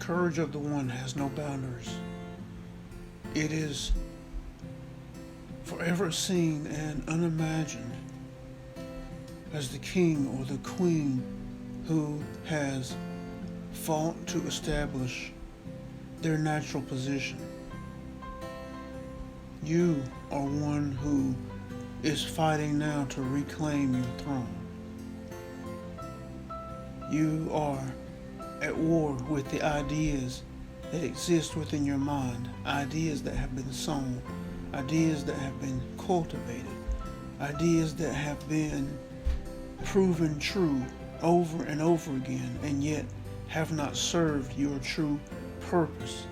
courage of the one has no boundaries. It is forever seen and unimagined as the king or the queen who has fought to establish their natural position. You are one who is fighting now to reclaim your throne. You are at war with the ideas that exist within your mind, ideas that have been sown, ideas that have been cultivated, ideas that have been proven true over and over again, and yet have not served your true purpose,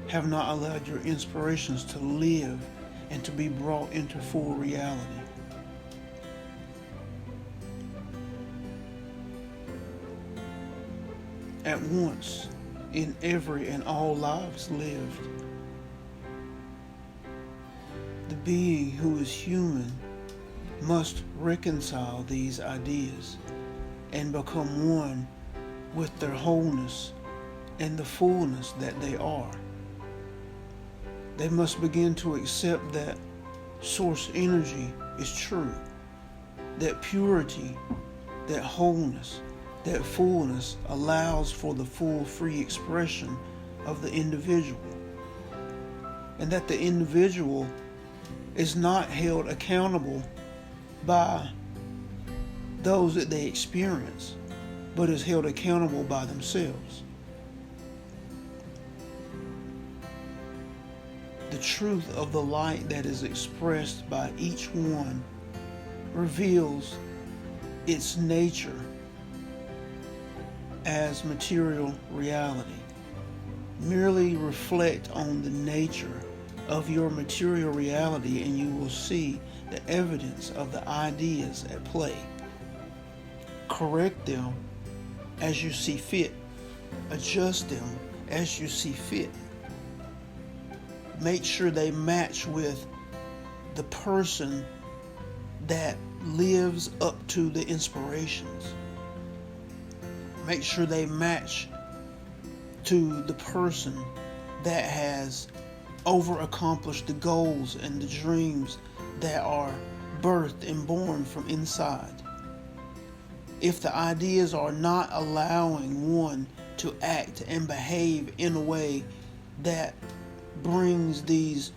have not allowed your inspirations to live and to be brought into full reality. At once, in every and all lives lived, the being who is human must reconcile these ideas and become one with their wholeness and the fullness that they are. They must begin to accept that source energy is true, that purity, that wholeness, that fullness allows for the full free expression of the individual, and that the individual is not held accountable by those that they experience, but is held accountable by themselves. The truth of the light that is expressed by each one reveals its nature as material reality. Merely reflect on the nature of your material reality and you will see the evidence of the ideas at play. Correct them as you see fit. Adjust them as you see fit. Make sure they match with the person that lives up to the inspirations. Make sure they match to the person that has over-accomplished the goals and the dreams that are birthed and born from inside. If the ideas are not allowing one to act and behave in a way that brings these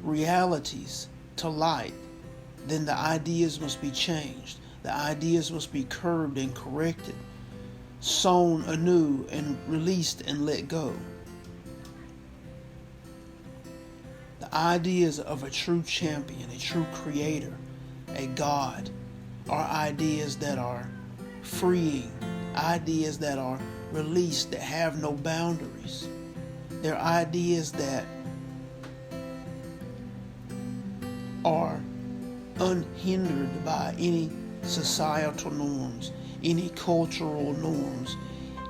realities to light, then the ideas must be changed. The ideas must be curbed and corrected, sown anew and released and let go. The ideas of a true champion, a true creator, a God, are ideas that are freeing, ideas that are released, that have no boundaries. They're ideas that are unhindered by any societal norms, any cultural norms,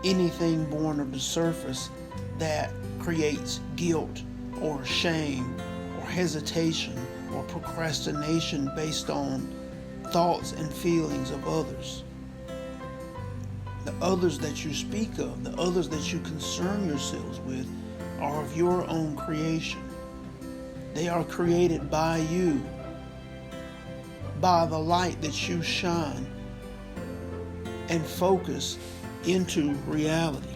anything born of the surface that creates guilt or shame or hesitation or procrastination based on thoughts and feelings of others. The others that you speak of, the others that you concern yourselves with, are of your own creation. They are created by you, by the light that you shine and focus into reality.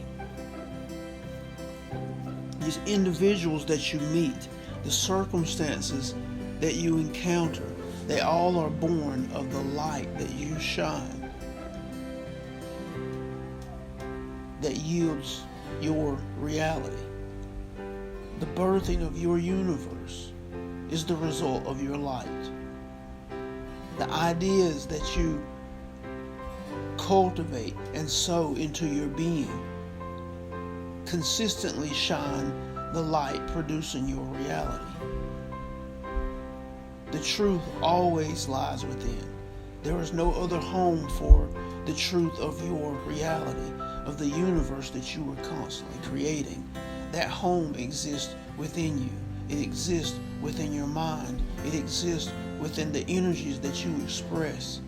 These individuals that you meet, the circumstances that you encounter, they all are born of the light that you shine, that yields your reality. The birthing of your universe is the result of your light. The ideas that you cultivate and sow into your being consistently shine the light producing your reality. The truth always lies within. There is no other home for the truth of your reality, of the universe that you are constantly creating. That home exists within you. It exists within your mind. It exists within the energies that you express.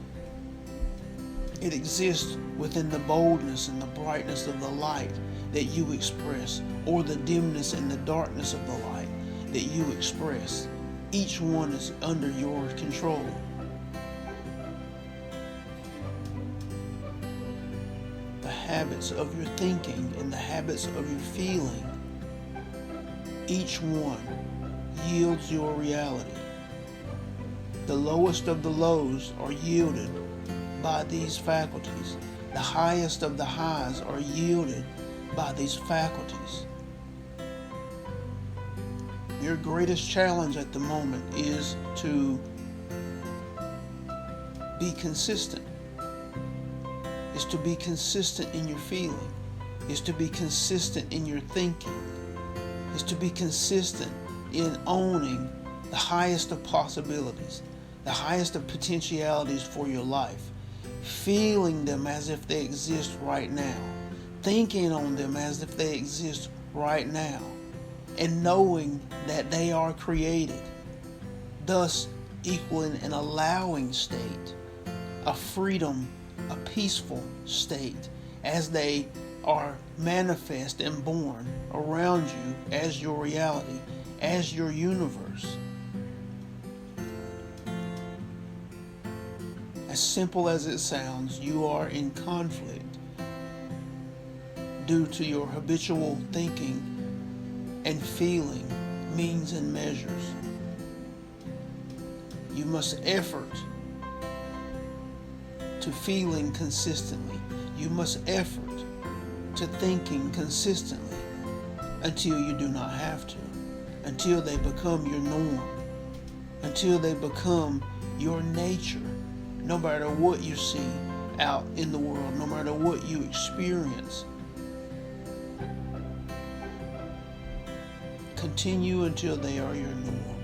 It exists within the boldness and the brightness of the light that you express, or the dimness and the darkness of the light that you express. Each one is under your control. The habits of your thinking and the habits of your feeling, each one yields your reality. The lowest of the lows are yielded by these faculties. The highest of the highs are yielded by these faculties. Your greatest challenge at the moment is to be consistent. Is to be consistent in your feeling. Is to be consistent in your thinking. Is to be consistent in owning the highest of possibilities, the highest of potentialities for your life, feeling them as if they exist right now, thinking on them as if they exist right now, and knowing that they are created, thus equaling an allowing state, a freedom, a peaceful state, as they are manifest and born around you as your reality, as your universe. As simple as it sounds, you are in conflict due to your habitual thinking and feeling means and measures. You must effort to feeling consistently. You must effort to thinking consistently until you do not have to, until they become your norm, until they become your nature. No matter what you see out in the world, no matter what you experience, continue until they are your norm.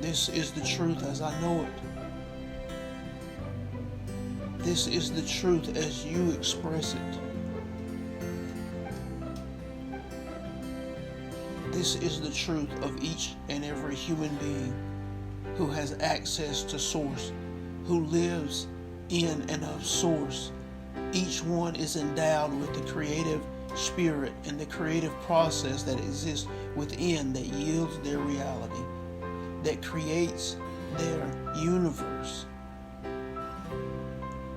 This is the truth as I know it. This is the truth as you express it. This is the truth of each and every human being who has access to Source, who lives in and of Source. Each one is endowed with the creative spirit and the creative process that exists within that yields their reality, that creates their universe,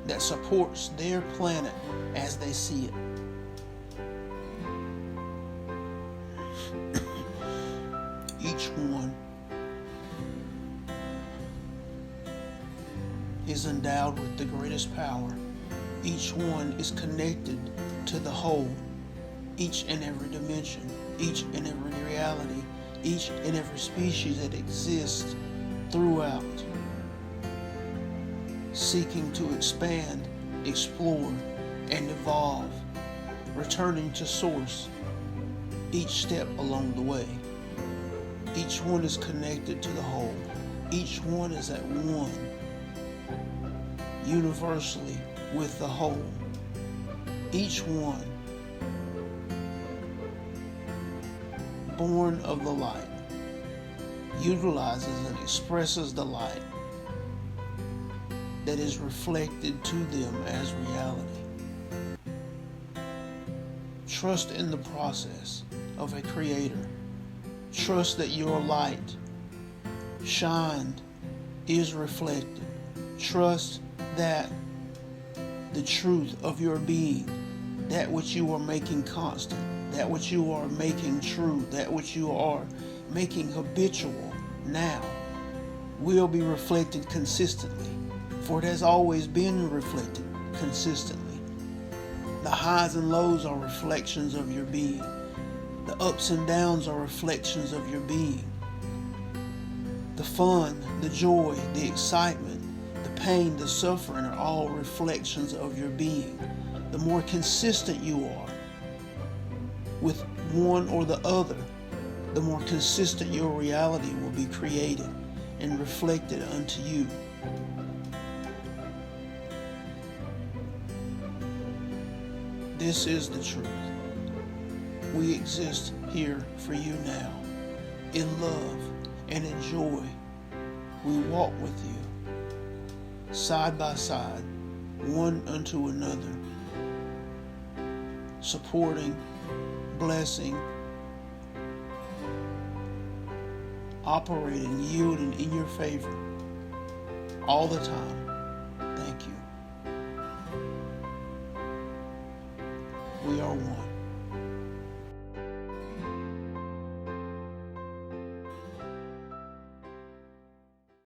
that supports their planet as they see it. Each one is endowed with the greatest power. Each one is connected to the whole, each and every dimension, each and every reality, each and every species that exists throughout, seeking to expand, explore, and evolve, returning to Source each step along the way. Each one is connected to the whole. Each one is at one, universally with the whole. Each one born of the light, utilizes and expresses the light that is reflected to them as reality. Trust in the process of a creator. Trust that your light shined is reflected. Trust that the truth of your being, that which you are making constant, that which you are making true, that which you are making habitual now, will be reflected consistently, for it has always been reflected consistently. The highs and lows are reflections of your being. The ups and downs are reflections of your being. The fun, the joy, the excitement, the pain, the suffering are all reflections of your being. The more consistent you are with one or the other, the more consistent your reality will be created and reflected unto you. This is the truth. We exist here for you now, in love and in joy. We walk with you, side by side, one unto another, supporting, blessing, operating, yielding in your favor all the time. Thank you. We are one.